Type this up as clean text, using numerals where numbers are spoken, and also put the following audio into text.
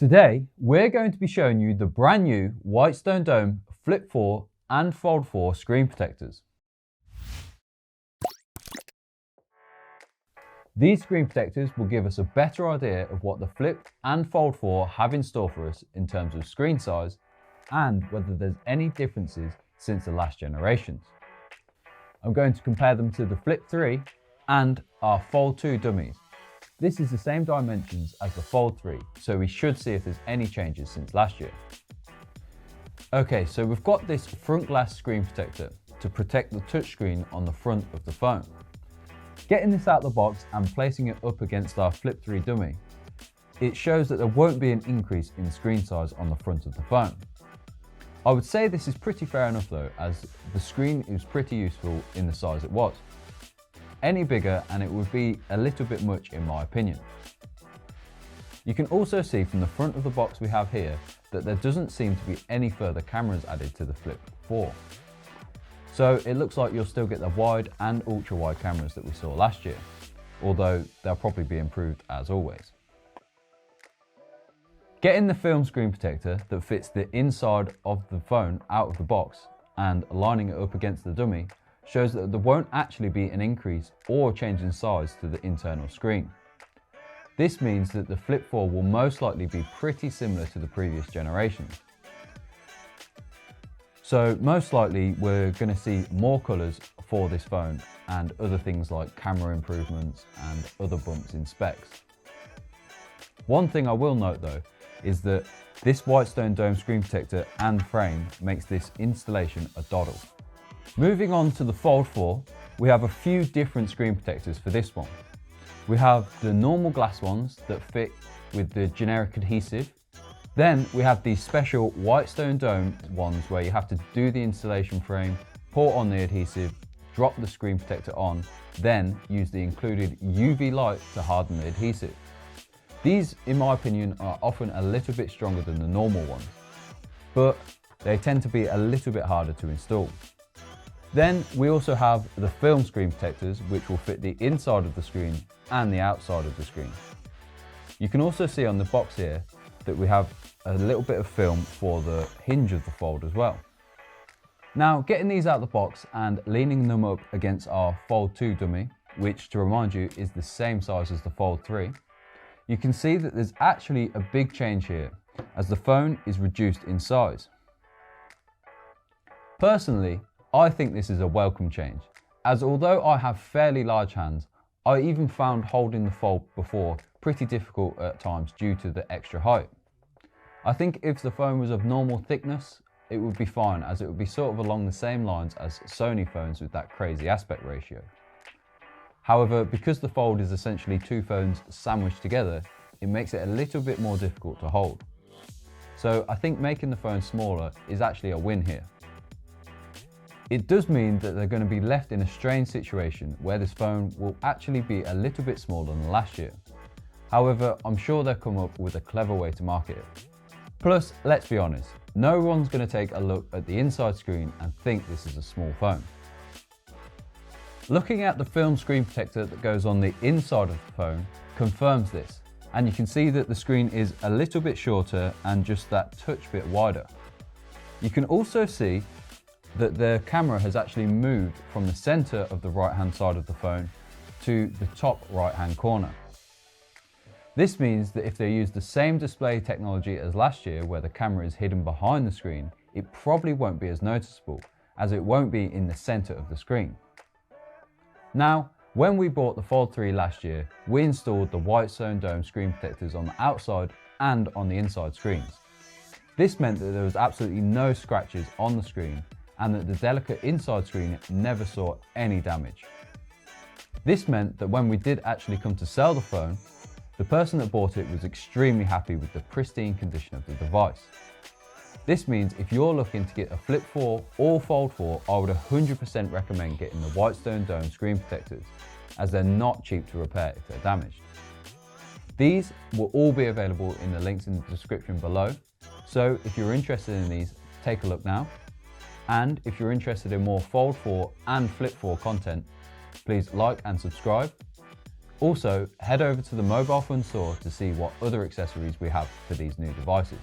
Today, we're going to be showing you the brand new Whitestone Dome Flip4 and Fold4 screen protectors. These screen protectors will give us a better idea of what the Flip and Fold4 have in store for us in terms of screen size and whether there's any differences since the last generations. I'm going to compare them to the Flip3 and our Fold2 dummies. This is the same dimensions as the Fold3, so we should see if there's any changes since last year. Okay, so we've got this front glass screen protector to protect the touchscreen on the front of the phone. Getting this out of the box and placing it up against our Flip3 dummy, it shows that there won't be an increase in screen size on the front of the phone. I would say this is pretty fair enough though, as the screen is pretty useful in the size it was. Any bigger and it would be a little bit much in my opinion. You can also see from the front of the box we have here that there doesn't seem to be any further cameras added to the Flip4. So it looks like you'll still get the wide and ultra wide cameras that we saw last year, although they'll probably be improved as always. Getting the film screen protector that fits the inside of the phone out of the box and lining it up against the dummy shows that there won't actually be an increase or change in size to the internal screen. This means that the Flip4 will most likely be pretty similar to the previous generations. So most likely we're going to see more colours for this phone and other things like camera improvements and other bumps in specs. One thing I will note though is that this Whitestone Dome screen protector and frame makes this installation a doddle. Moving on to the Fold4, we have a few different screen protectors for this one. We have the normal glass ones that fit with the generic adhesive. Then we have these special Whitestone Dome ones where you have to do the installation frame, pour on the adhesive, drop the screen protector on, then use the included UV light to harden the adhesive. These, in my opinion, are often a little bit stronger than the normal ones, but they tend to be a little bit harder to install. Then we also have the film screen protectors, which will fit the inside of the screen and the outside of the screen. You can also see on the box here that we have a little bit of film for the hinge of the fold as well. Now, getting these out of the box and leaning them up against our Fold2 dummy, which to remind you is the same size as the Fold3, you can see that there's actually a big change here as the phone is reduced in size. Personally, I think this is a welcome change, as although I have fairly large hands, I even found holding the Fold before pretty difficult at times due to the extra height. I think if the phone was of normal thickness, it would be fine, as it would be sort of along the same lines as Sony phones with that crazy aspect ratio. However, because the Fold is essentially two phones sandwiched together, it makes it a little bit more difficult to hold. So I think making the phone smaller is actually a win here. It does mean that they're going to be left in a strange situation where this phone will actually be a little bit smaller than last year. However, I'm sure they'll come up with a clever way to market it. Plus, let's be honest, no one's going to take a look at the inside screen and think this is a small phone. Looking at the film screen protector that goes on the inside of the phone confirms this, and you can see that the screen is a little bit shorter and just that touch bit wider. You can also see that the camera has actually moved from the center of the right hand side of the phone to the top right hand corner. This means that if they use the same display technology as last year where the camera is hidden behind the screen, it probably won't be as noticeable, as it won't be in the center of the screen. Now, when we bought the Fold3 last year, we installed the Whitestone Dome screen protectors on the outside and on the inside screens. This meant that there was absolutely no scratches on the screen and that the delicate inside screen never saw any damage. This meant that when we did actually come to sell the phone, the person that bought it was extremely happy with the pristine condition of the device. This means if you're looking to get a Flip4 or Fold4, I would 100% recommend getting the Whitestone Dome screen protectors, as they're not cheap to repair if they're damaged. These will all be available in the links in the description below, so if you're interested in these, take a look now. And if you're interested in more Fold4 and Flip4 content, please like and subscribe. Also, head over to the mobile phone store to see what other accessories we have for these new devices.